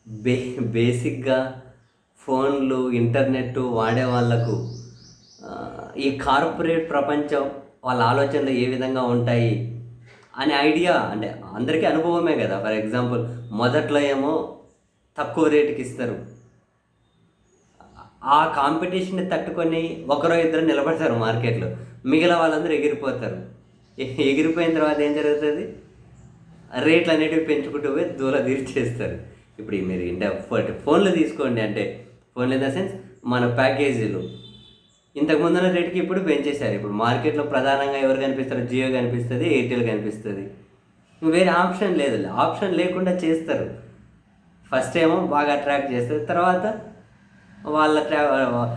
బే బేసిక్‌గా ఫోన్లు, ఇంటర్నెట్టు వాడే వాళ్ళకు ఈ కార్పొరేట్ ప్రపంచం వాళ్ళ ఆలోచనలు ఏ విధంగా ఉంటాయి అనే ఐడియా అంటే అందరికీ అనుభవమే గదా! ఫర్ ఎగ్జాంపుల్ మొదట్లో ఏమో తక్కువ రేటుకి ఇస్తారు. ఆ కాంపిటీషన్‌ని తట్టుకొని ఒకరో ఇద్దరో నిలబడతారు మార్కెట్‌లో. మిగిలిన వాళ్ళందరూ ఎగిరిపోతారు. ఎగిరిపోయిన తర్వాత ఏం జరుగుతది? రేట్లనేటివి పెంచుకుంటూ పోయి దూల తీర్చేస్తారు. ఇప్పుడు మీరు ఫోన్లు తీసుకోండి. అంటే ఫోన్లు ఇన్ ద సెన్స్ మన ప్యాకేజీలు. ఇంతకుముందున్న రేట్‌కి ఇప్పుడు పెంచేశారు. ఇప్పుడు మార్కెట్‌లో ప్రధానంగా ఎవరు కనిపిస్తారు? జియో కనిపిస్తది, ఎయిర్టెల్ కనిపిస్తది. వేరే ఆప్షన్ లేదు. ఆప్షన్ లేకుండా చేస్తారు. ఫస్ట్ ఏమో బాగా అట్రాక్ట్ చేస్తది. తర్వాత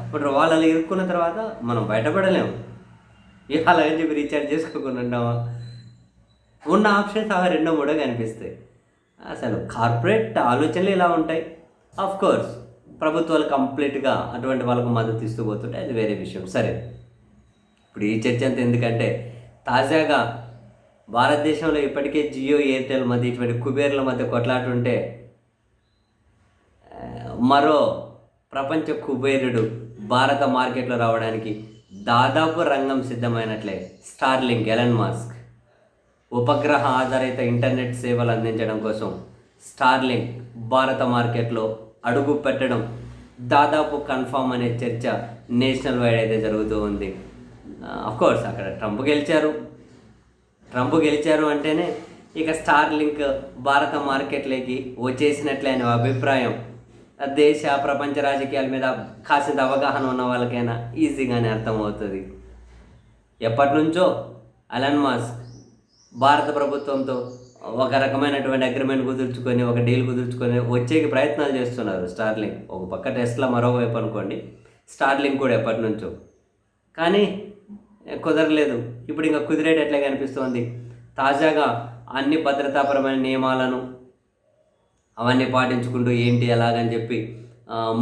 ఇప్పుడు వాళ్ళలో ఇరుక్కున్న తర్వాత మనం బయటపడలేము. అలాగని చెప్పి రీచార్జ్ చేసుకోకుండా ఉంటామా? ఉన్న ఆప్షన్స్ అవి రెండో మూడో కనిపిస్తాయి. అసలు కార్పొరేట్ ఆలోచనలు ఇలా ఉంటాయి. ఆఫ్‌కోర్స్ ప్రభుత్వాలు కంప్లీట్‌గా అటువంటి వాళ్ళకు మద్దతు ఇస్తూ పోతుంటే అది వేరే విషయం. సరే, ఇప్పుడు ఈ చర్చ అంతా ఎందుకంటే తాజాగా భారతదేశంలో ఇప్పటికే జియో, ఎయిర్టెల్ మధ్య ఇటువంటి కుబేర్ల మధ్య కొట్లాట ఉంటే మరో ప్రపంచ కుబేరుడు భారత మార్కెట్‌లో రావడానికి దాదాపు రంగం సిద్ధమైనట్లే. స్టార్లింక్, ఎలన్ మస్క్ ఉపగ్రహ ఆధారిత ఇంటర్నెట్ సేవలు అందించడం కోసం స్టార్లింక్ భారత మార్కెట్లో అడుగు పెట్టడం దాదాపు కన్ఫామ్ అనే చర్చ నేషనల్ వైడ్ అయితే జరుగుతూ ఉంది. అఫ్కోర్స్ అక్కడ ట్రంప్ గెలిచారు అంటేనే ఇక స్టార్లింక్ భారత మార్కెట్లోకి వచ్చేసినట్లే అనే అభిప్రాయం దేశ ప్రపంచ రాజకీయాల మీద కాసింత అవగాహన ఉన్న వాళ్ళకైనా ఈజీగానే అర్థమవుతుంది. ఎప్పటి నుంచో ఎలన్ మస్క్ భారత ప్రభుత్వంతో ఒక రకమైనటువంటి అగ్రిమెంట్ కుదుర్చుకొని, ఒక డీల్ కుదుర్చుకొని వచ్చేకి ప్రయత్నాలు చేస్తున్నారు స్టార్లింక్. ఒక పక్క టెస్లా, మరోవైపు అనుకోండి స్టార్లింక్ కూడా ఎప్పటి నుంచో. కానీ కుదరలేదు. ఇప్పుడు ఇంకా కుదిరేటట్లే కనిపిస్తోంది. తాజాగా అన్ని భద్రతాపరమైన నియమాలను అవన్నీ పాటించుకుంటూ ఏంటి ఎలాగని చెప్పి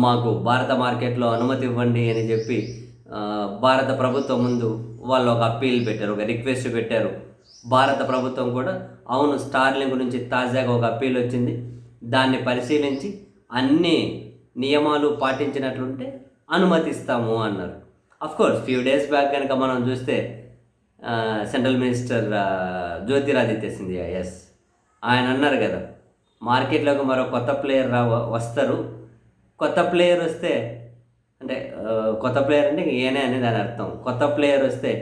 మాకు భారత మార్కెట్లో అనుమతి ఇవ్వండి అని చెప్పి భారత ప్రభుత్వం ముందు వాళ్ళు ఒక అప్పీల్ పెట్టారు, ఒక రిక్వెస్ట్ పెట్టారు. భారత ప్రభుత్వం కూడా అవును, స్టార్లింక్ నుంచి తాజాగా ఒక అప్పీల్ వచ్చింది, దాన్ని పరిశీలించి అన్ని నియమాలు పాటించినట్లుంటే అనుమతిస్తాము అన్నారు. అఫ్కోర్స్ ఫ్యూ డేస్ బ్యాక్ కనుక మనం చూస్తే సెంట్రల్ మినిస్టర్ జ్యోతిరాదిత్య సింధియా, ఆయన అన్నారు కదా, మార్కెట్లోకి మరో కొత్త ప్లేయర్ వస్తారు. కొత్త ప్లేయర్ వస్తే అంటే కొత్త ప్లేయర్ అంటే ఏనే అని దాని అర్థం. కొత్త ప్లేయర్ వస్తే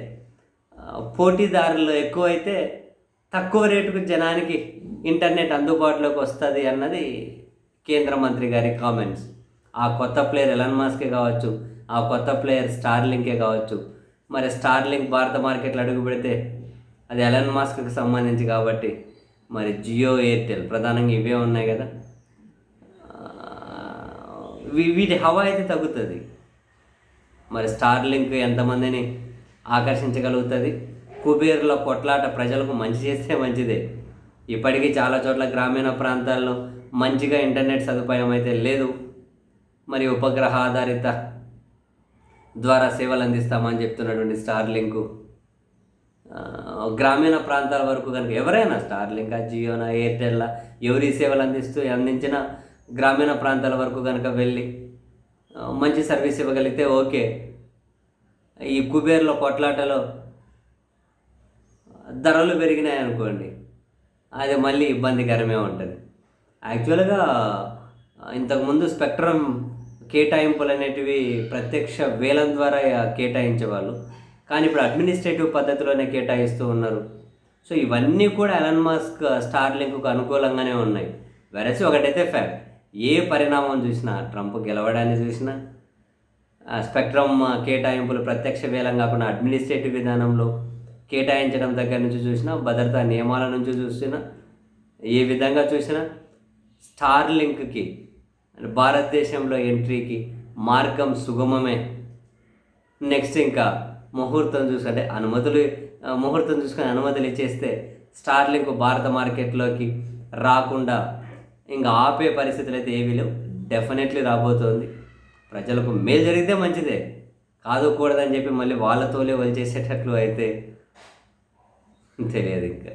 పోటీదారులు ఎక్కువైతే తక్కువ రేటుకు జనానికి ఇంటర్నెట్ అందుబాటులోకి వస్తుంది అన్నది కేంద్ర మంత్రి గారి కామెంట్స్. ఆ కొత్త ప్లేయర్ ఎలన్ మస్కే కావచ్చు, ఆ కొత్త ప్లేయర్ స్టార్లింకే కావచ్చు. మరి స్టార్లింక్ భారత మార్కెట్లో అడుగు పెడితే అది ఎలన్ మస్క్కి సంబంధించి కాబట్టి మరి జియో, ఎయిర్టెల్ ప్రధానంగా ఇవే ఉన్నాయి కదా, వీటి హవా అయితే తగ్గుతుంది. మరి స్టార్లింక్ ఎంతమందిని ఆకర్షించగలుగుతుంది? కుబేర్ల కొట్లాట ప్రజలకు మంచి చేస్తే మంచిదే. ఇప్పటికీ చాలా చోట్ల గ్రామీణ ప్రాంతాల్లో మంచిగా ఇంటర్నెట్ సదుపాయం అయితే లేదు. మరి ఉపగ్రహ ఆధారిత ద్వారా సేవలు అందిస్తామని చెప్తున్నటువంటి స్టార్లింకు గ్రామీణ ప్రాంతాల వరకు కనుక ఎవరైనా స్టార్లింకా, జియోనా, ఎయిర్టెల్లా ఎవరి సేవలు అందించిన గ్రామీణ ప్రాంతాల వరకు కనుక వెళ్ళి మంచి సర్వీస్ ఇవ్వగలిగితే ఓకే. ఈ కుబేర్ల కొట్లాటలో ధరలు పెరిగినాయి అనుకోండి, అది మళ్ళీ ఇబ్బందికరమే ఉంటుంది. యాక్చువల్గా ఇంతకుముందు స్పెక్ట్రమ్ కేటాయింపులు అనేటివి ప్రత్యక్ష వేలం ద్వారా కేటాయించేవాళ్ళు, కానీ ఇప్పుడు అడ్మినిస్ట్రేటివ్ పద్ధతిలోనే కేటాయిస్తూ ఉన్నారు. సో ఇవన్నీ కూడా ఎలన్ మస్క్ స్టార్లింక్కు అనుకూలంగానే ఉన్నాయి. వెరసి ఒకటైతే ఫ్యాక్ట్, ఏ పరిణామం చూసినా, ట్రంప్ గెలవడాన్ని చూసినా, స్పెక్ట్రమ్ కేటాయింపులు ప్రత్యక్ష వేలం కాకుండా అడ్మినిస్ట్రేటివ్ విధానంలో కేటాయించడం దగ్గర నుంచి చూసినా, భద్రతా నియమాల నుంచి చూసినా, ఏ విధంగా చూసినా స్టార్లింక్కి భారతదేశంలో ఎంట్రీకి మార్గం సుగమమే. నెక్స్ట్ ఇంకా ముహూర్తం చూసుకొని అనుమతులు ఇచ్చేస్తే స్టార్లింక్ భారత మార్కెట్లోకి రాకుండా ఇంకా ఆపే పరిస్థితులు అయితే ఏవీ లేవు. డెఫినెట్లీ రాబోతోంది. ప్రజలకు మేలు జరిగితే మంచిదే, కాదు కూడదని చెప్పి మళ్ళీ వాళ్ళతోలే వదిలేసేటట్లు అయితే తెలియదు ఇంకా.